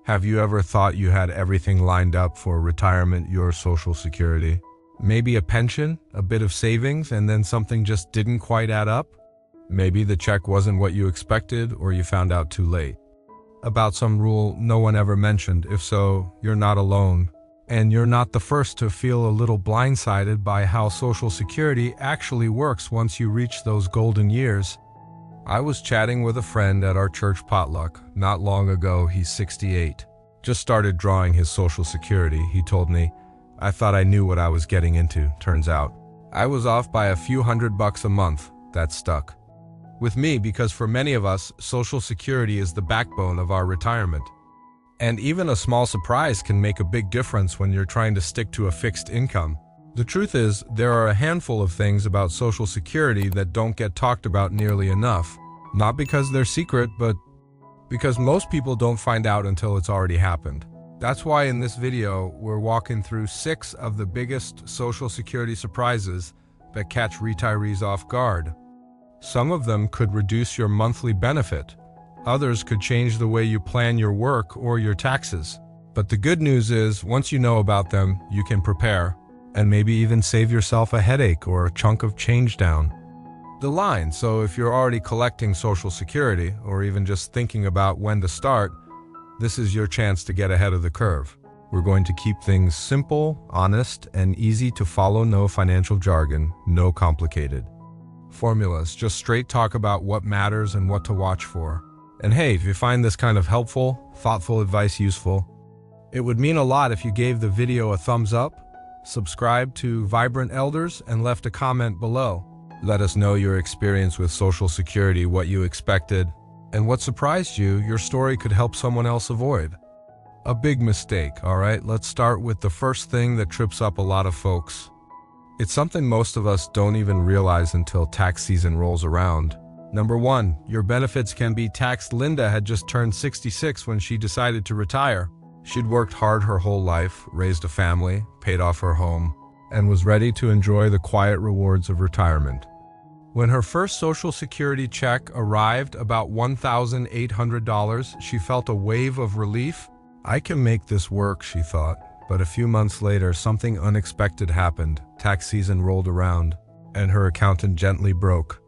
Have you ever thought you had everything lined up for retirement, your Social Security? Maybe a pension, a bit of savings, and then something just didn't quite add up? Maybe the check wasn't what you expected, or you found out too late about some rule no one ever mentioned. If so, you're not alone. And you're not the first to feel a little blindsided by how Social Security actually works once you reach those golden years. I was chatting with a friend at our church potluck not long ago. He's 68. Just started drawing his Social Security. He told me, "I thought I knew what I was getting into. Turns out I was off by a few $100 a month." That stuck with me because for many of us, Social Security is the backbone of our retirement. And even a small surprise can make a big difference when you're trying to stick to a fixed income. The truth is, there are a handful of things about Social Security that don't get talked about nearly enough. Not because they're secret, but because most people don't find out until it's already happened. That's why in this video, we're walking through 6 of the biggest Social Security surprises that catch retirees off guard. Some of them could reduce your monthly benefit. Others could change the way you plan your work or your taxes. But the good news is, once you know about them, you can prepare and maybe even save yourself a headache or a chunk of change down the line. So if you're already collecting Social Security or even just thinking about when to start, this is your chance to get ahead of the curve. We're going to keep things simple, honest, and easy to follow. No financial jargon, no complicated formulas, just straight talk about what matters and what to watch for. And hey, if you find this kind of helpful, thoughtful advice useful, it would mean a lot if you gave the video a thumbs up, subscribed to Vibrant Elders, and left a comment below. Let us know your experience with Social Security, what you expected, and what surprised you. Your story could help someone else avoid a big mistake. All right, let's start with the first thing that trips up a lot of folks. It's something most of us don't even realize until tax season rolls around. Number 1, your benefits can be taxed. Linda had just turned 66 when she decided to retire. She'd worked hard her whole life, raised a family, paid off her home, and was ready to enjoy the quiet rewards of retirement. When her first Social Security check arrived, about $1,800, she felt a wave of relief. I can make this work, she thought. But a few months later, something unexpected happened. Tax season rolled around, and her accountant gently broke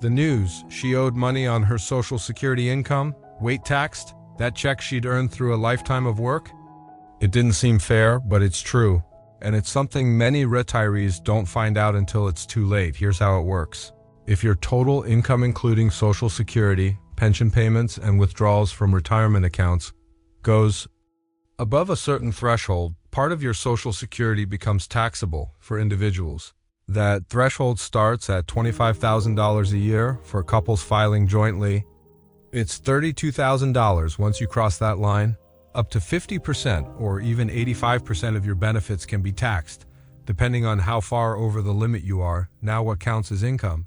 the news. She owed money on her Social Security income, weight taxed, that check she'd earned through a lifetime of work. It didn't seem fair, but it's true. And it's something many retirees don't find out until it's too late. Here's how it works. If your total income, including Social Security, pension payments, and withdrawals from retirement accounts, goes above a certain threshold, part of your Social Security becomes taxable for individuals. That threshold starts at $25,000 a year for couples filing jointly. It's $32,000 once you cross that line. Up to 50% or even 85% of your benefits can be taxed, depending on how far over the limit you are. Now what counts as income?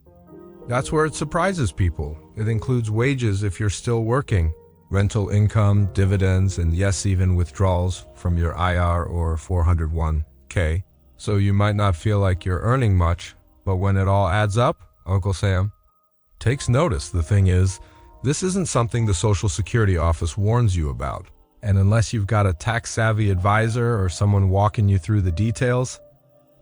That's where it surprises people. It includes wages if you're still working, rental income, dividends, and yes, even withdrawals from your IR or 401k. So you might not feel like you're earning much, but when it all adds up, Uncle Sam takes notice. The thing is, this isn't something the Social Security office warns you about. And unless you've got a tax-savvy advisor or someone walking you through the details,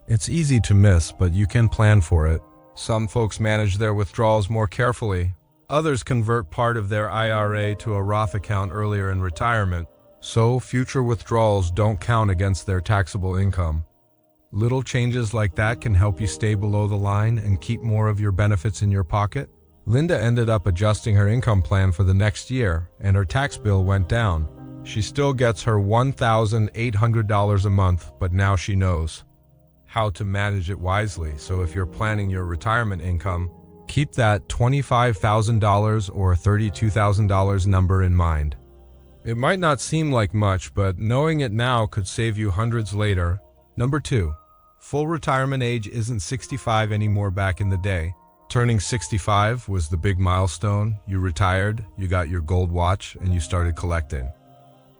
it's easy to miss, but you can plan for it. Some folks manage their withdrawals more carefully. Others convert part of their IRA to a Roth account earlier in retirement, so future withdrawals don't count against their taxable income. Little changes like that can help you stay below the line and keep more of your benefits in your pocket. Linda ended up adjusting her income plan for the next year, and her tax bill went down. She still gets her $1,800 a month, but now she knows how to manage it wisely. So if you're planning your retirement income, keep that $25,000 or $32,000 number in mind. It might not seem like much, but knowing it now could save you hundreds later. Number 2, full retirement age isn't 65 anymore. Back in the day, turning 65 was the big milestone. You retired, you got your gold watch, and you started collecting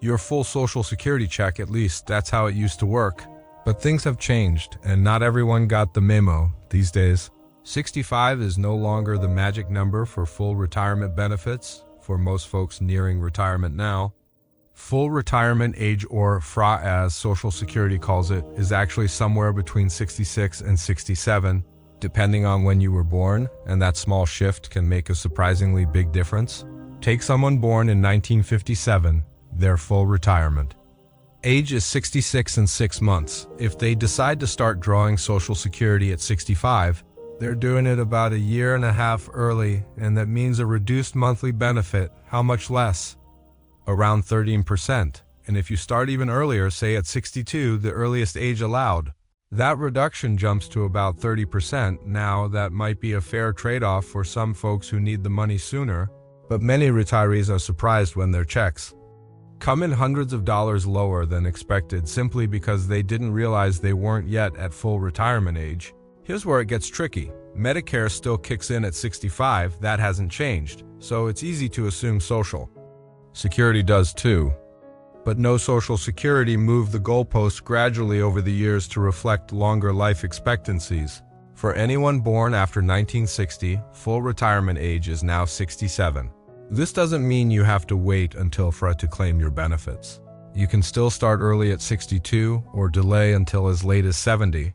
your full Social Security check. At least that's how it used to work. But things have changed, and not everyone got the memo. These days, 65 is no longer the magic number for full retirement benefits. For most folks nearing retirement now, Full retirement age, or FRA as Social Security calls it, is actually somewhere between 66 and 67, depending on when you were born, and that small shift can make a surprisingly big difference. Take someone born in 1957, their full retirement age is 66 and 6 months. If they decide to start drawing Social Security at 65, they're doing it about a year and a half early, and that means a reduced monthly benefit. How much less? Around 13%. And if you start even earlier, say at 62, the earliest age allowed, that reduction jumps to about 30%. Now, that might be a fair trade-off for some folks who need the money sooner, but many retirees are surprised when their checks come in hundreds of dollars lower than expected simply because they didn't realize they weren't yet at full retirement age. Here's where it gets tricky. Medicare still kicks in at 65, that hasn't changed, so it's easy to assume Social Security does too. But no, Social Security moved the goalposts gradually over the years to reflect longer life expectancies. For anyone born after 1960, full retirement age is now 67. This doesn't mean you have to wait until FRA to claim your benefits. You can still start early at 62 or delay until as late as 70.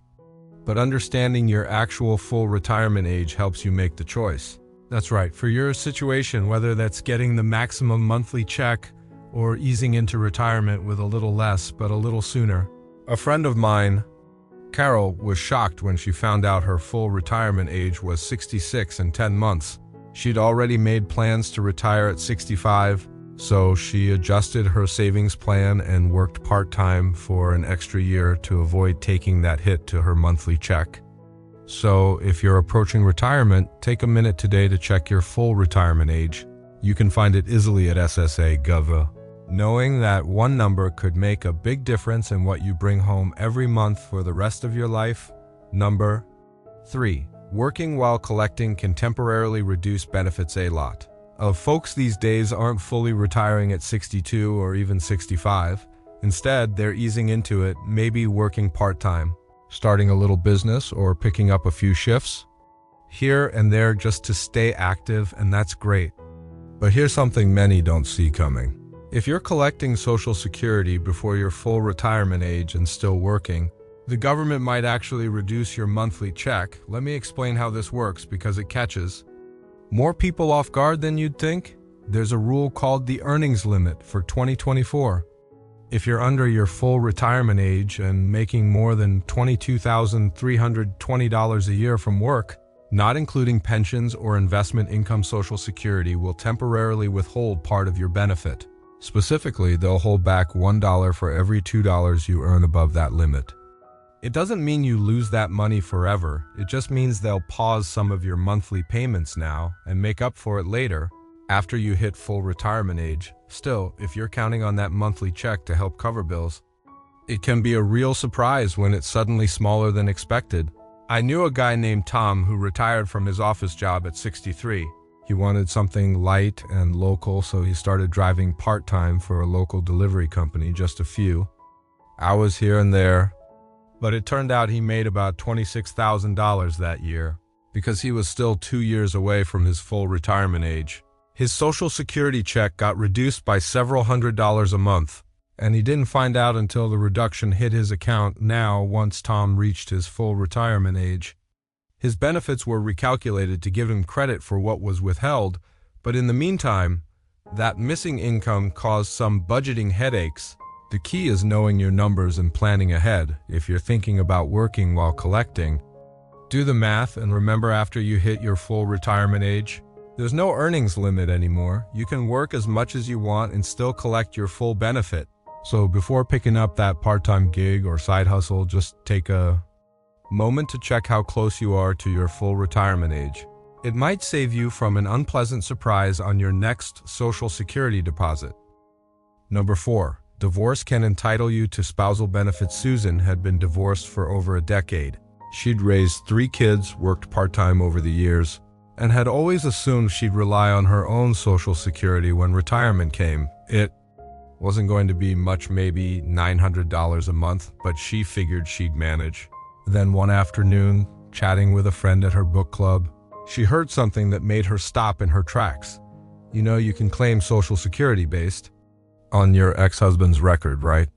But understanding your actual full retirement age helps you make the choice. That's right, for your situation, whether that's getting the maximum monthly check or easing into retirement with a little less but a little sooner. A friend of mine, Carol, was shocked when she found out her full retirement age was 66 and 10 months. She'd already made plans to retire at 65, so she adjusted her savings plan and worked part-time for an extra year to avoid taking that hit to her monthly check. So if you're approaching retirement, take a minute today to check your full retirement age. You can find it easily at SSA.gov. Knowing that one number could make a big difference in what you bring home every month for the rest of your life. Number 3. Working while collecting can temporarily reduce benefits a lot. Folks these days aren't fully retiring at 62 or even 65. Instead, they're easing into it, maybe working part-time, starting a little business or picking up a few shifts here and there just to stay active, and that's great. But here's something many don't see coming. If you're collecting Social Security before your full retirement age and still working, the government might actually reduce your monthly check. Let me explain how this works because it catches more people off guard than you'd think. There's a rule called the earnings limit for 2024. If you're under your full retirement age and making more than $22,320 a year from work, not including pensions or investment income, Social Security will temporarily withhold part of your benefit. Specifically, they'll hold back $1 for every $2 you earn above that limit. It doesn't mean you lose that money forever. It just means they'll pause some of your monthly payments now and make up for it later, after you hit full retirement age. Still, if you're counting on that monthly check to help cover bills, it can be a real surprise when it's suddenly smaller than expected. I knew a guy named Tom who retired from his office job at 63. He wanted something light and local, so he started driving part-time for a local delivery company, just a few hours here and there. But it turned out he made about $26,000 that year because he was still 2 years away from his full retirement age. His Social Security check got reduced by several $100s a month, and he didn't find out until the reduction hit his account now once Tom reached his full retirement age. His benefits were recalculated to give him credit for what was withheld, but in the meantime, that missing income caused some budgeting headaches. The key is knowing your numbers and planning ahead. If you're thinking about working while collecting, do the math and remember, after you hit your full retirement age, there's no earnings limit anymore. You can work as much as you want and still collect your full benefit. So before picking up that part-time gig or side hustle, just take a moment to check how close you are to your full retirement age. It might save you from an unpleasant surprise on your next Social Security deposit. Number 4. Divorce can entitle you to spousal benefits. Susan had been divorced for over a decade. She'd raised 3 kids, worked part-time over the years, and had always assumed she'd rely on her own Social Security when retirement came. It wasn't going to be much, maybe $900 a month, but she figured she'd manage. Then one afternoon, chatting with a friend at her book club, she heard something that made her stop in her tracks. You know, you can claim Social Security based on your ex-husband's record, right?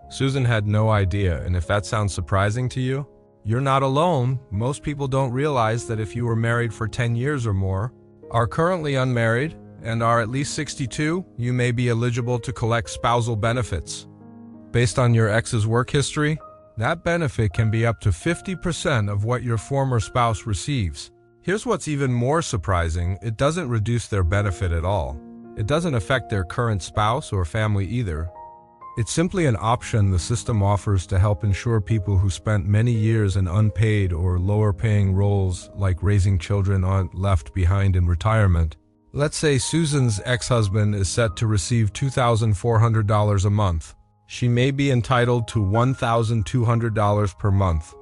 Susan had no idea, and if that sounds surprising to you, you're not alone. Most people don't realize that if you were married for 10 years or more, are currently unmarried, and are at least 62, you may be eligible to collect spousal benefits. Based on your ex's work history, that benefit can be up to 50% of what your former spouse receives. Here's what's even more surprising: it doesn't reduce their benefit at all. It doesn't affect their current spouse or family either. It's simply an option the system offers to help ensure people who spent many years in unpaid or lower-paying roles, like raising children, aren't left behind in retirement. Let's say Susan's ex-husband is set to receive $2,400 a month. She may be entitled to $1,200 per month,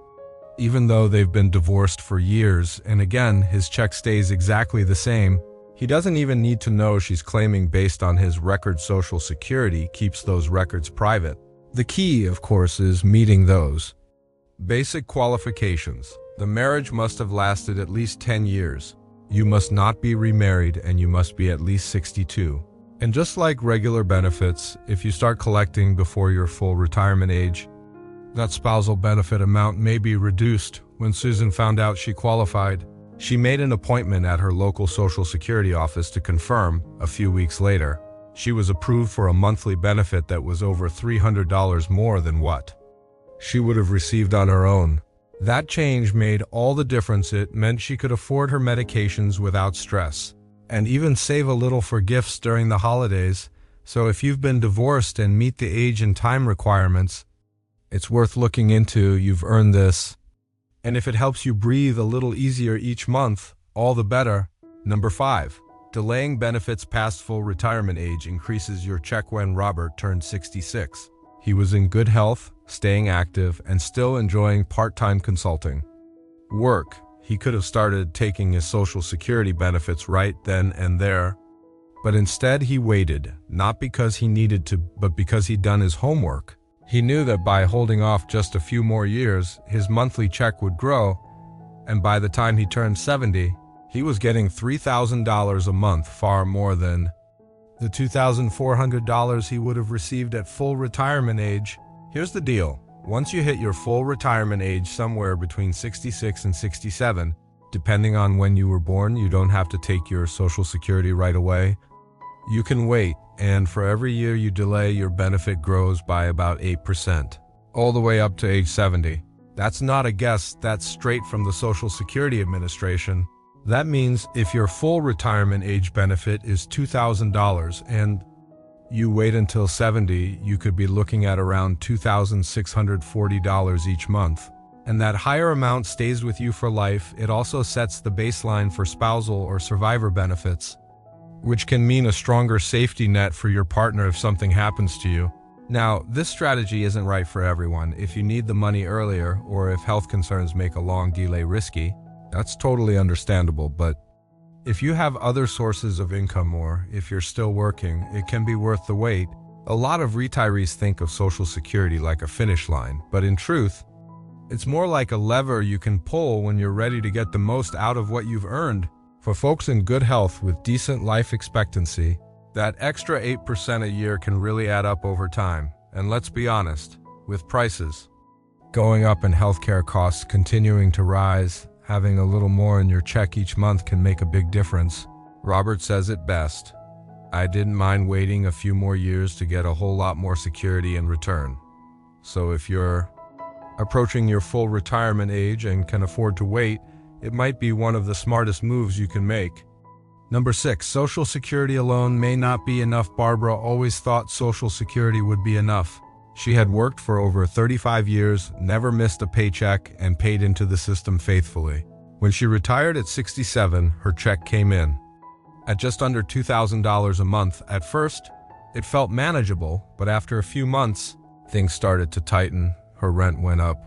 even though they've been divorced for years, and again, his check stays exactly the same. He doesn't even need to know she's claiming based on his record. Social Security keeps those records private. The key, of course, is meeting those basic qualifications. The marriage must have lasted at least 10 years. You must not be remarried, and you must be at least 62. And just like regular benefits, if you start collecting before your full retirement age, that spousal benefit amount may be reduced. When Susan found out she qualified, she made an appointment at her local Social Security office to confirm. A few weeks later, she was approved for a monthly benefit that was over $300 more than what she would have received on her own. That change made all the difference. It meant she could afford her medications without stress, and even save a little for gifts during the holidays. So if you've been divorced and meet the age and time requirements, it's worth looking into. You've earned this. And if it helps you breathe a little easier each month, all the better. Number 5. Delaying benefits past full retirement age increases your check. When Robert turned 66, he was in good health, staying active, and still enjoying part-time consulting work. He could have started taking his Social Security benefits right then and there, but instead he waited, not because he needed to, but because he'd done his homework. He knew that by holding off just a few more years, his monthly check would grow, and by the time he turned 70, he was getting $3,000 a month, far more than the $2,400 he would have received at full retirement age. Here's the deal. Once you hit your full retirement age, somewhere between 66 and 67, depending on when you were born, you don't have to take your Social Security right away. You can wait, and for every year you delay, your benefit grows by about 8%, all the way up to age 70. That's not a guess, that's straight from the Social Security Administration. That means if your full retirement age benefit is $2,000 and you wait until 70, you could be looking at around $2,640 each month. And that higher amount stays with you for life. It also sets the baseline for spousal or survivor benefits, which can mean a stronger safety net for your partner if something happens to you. Now, this strategy isn't right for everyone. If you need the money earlier, or if health concerns make a long delay risky, that's totally understandable. But if you have other sources of income, or if you're still working, it can be worth the wait. A lot of retirees think of Social Security like a finish line, but in truth, it's more like a lever you can pull when you're ready to get the most out of what you've earned. For folks in good health with decent life expectancy, that extra 8% a year can really add up over time. And let's be honest, with prices going up and healthcare costs continuing to rise, having a little more in your check each month can make a big difference. Robert says it best: "I didn't mind waiting a few more years to get a whole lot more security in return." So if you're approaching your full retirement age and can afford to wait, it might be one of the smartest moves you can make. Number 6, Social Security alone may not be enough. Barbara always thought Social Security would be enough. She had worked for over 35 years, never missed a paycheck, and paid into the system faithfully. When she retired at 67, her check came in at just under $2,000 a month. At first, it felt manageable, but after a few months, things started to tighten. Her rent went up.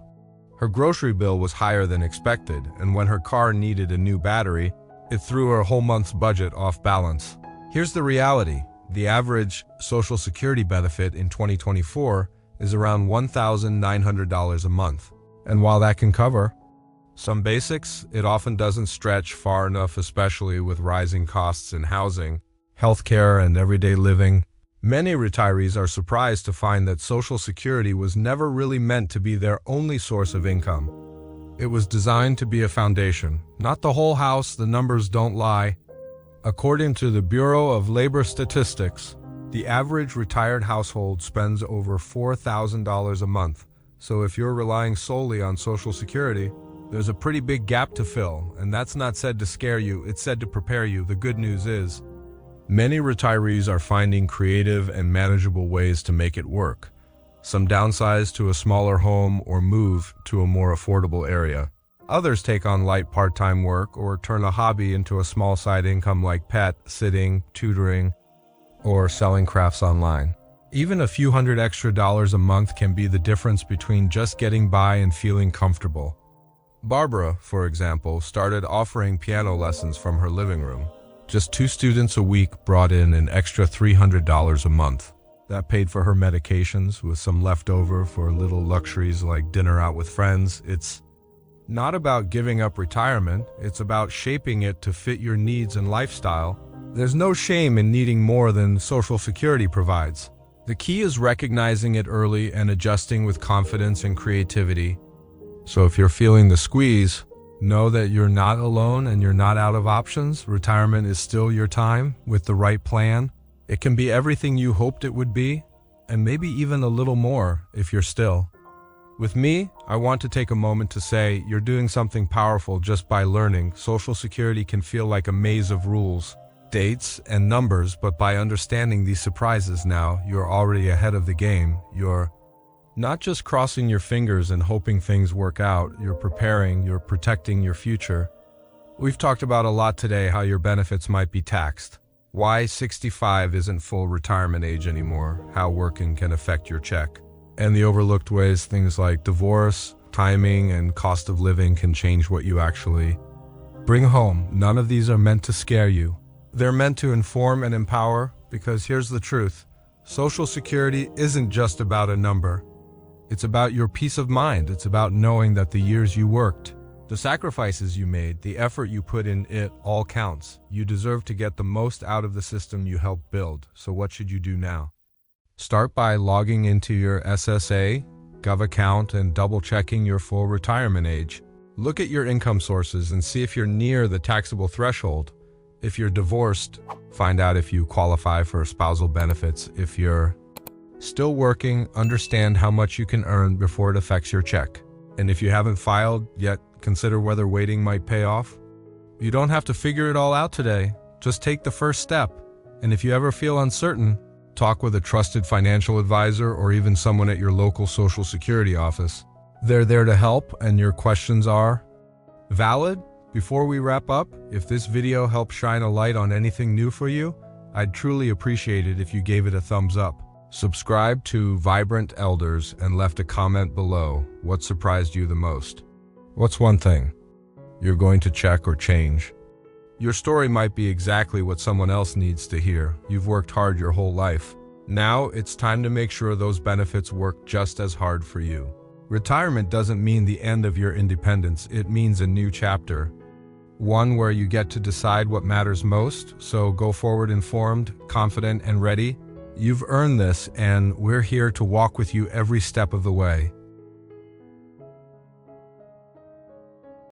Her grocery bill was higher than expected, and when her car needed a new battery, it threw her whole month's budget off balance. Here's the reality. The average Social Security benefit in 2024 is around $1,900 a month. And while that can cover some basics, it often doesn't stretch far enough, especially with rising costs in housing, healthcare, and everyday living. Many retirees are surprised to find that Social Security was never really meant to be their only source of income. It was designed to be a foundation, not the whole house. The numbers don't lie. According to the Bureau of Labor Statistics, the average retired household spends over $4,000 a month. So if you're relying solely on Social Security, there's a pretty big gap to fill, and that's not said to scare you, it's said to prepare you. The good news is, many retirees are finding creative and manageable ways to make it work. Some downsize to a smaller home or move to a more affordable area. Others take on light part-time work or turn a hobby into a small side income like pet sitting, tutoring, or selling crafts online. Even a few $100 extra a month can be the difference between just getting by and feeling comfortable. Barbara, for example, started offering piano lessons from her living room. Just 2 students a week brought in an extra $300 a month. That paid for her medications with some leftover for little luxuries like dinner out with friends. It's not about giving up retirement, it's about shaping it to fit your needs and lifestyle. There's no shame in needing more than Social Security provides. The key is recognizing it early and adjusting with confidence and creativity. So if you're feeling the squeeze, know that you're not alone and you're not out of options. Retirement is still your time with the right plan. It can be everything you hoped it would be, and maybe even a little more if you're still. With me, I want to take a moment to say you're doing something powerful just by learning. Social Security can feel like a maze of rules, dates, and numbers, but by understanding these surprises now, you're already ahead of the game. You're not just crossing your fingers and hoping things work out, you're preparing, you're protecting your future. We've talked about a lot today how your benefits might be taxed, why 65 isn't full retirement age anymore, how working can affect your check, and the overlooked ways things like divorce, timing, and cost of living can change what you actually bring home. None of these are meant to scare you. They're meant to inform and empower, because here's the truth. Social Security isn't just about a number. It's about your peace of mind. It's about knowing that the years you worked, the sacrifices you made, the effort you put in it all counts. You deserve to get the most out of the system you helped build. So what should you do now? Start by logging into your SSA, Gov account and double-checking your full retirement age. Look at your income sources and see if you're near the taxable threshold. If you're divorced, find out if you qualify for spousal benefits. If you're still working, understand how much you can earn before it affects your check. And if you haven't filed yet, consider whether waiting might pay off. You don't have to figure it all out today. Just take the first step. And if you ever feel uncertain, talk with a trusted financial advisor or even someone at your local Social Security office. They're there to help, and your questions are valid. Before we wrap up, if this video helped shine a light on anything new for you, I'd truly appreciate it if you gave it a thumbs up. Subscribe to Vibrant Elders and left a comment below. What surprised you the most? What's one thing you're going to check or change? Your story might be exactly what someone else needs to hear. You've worked hard your whole life. Now it's time to make sure those benefits work just as hard for you. Retirement doesn't mean the end of your independence. It means a new chapter. One where you get to decide what matters most. So go forward informed, confident, and ready. You've earned this, and we're here to walk with you every step of the way.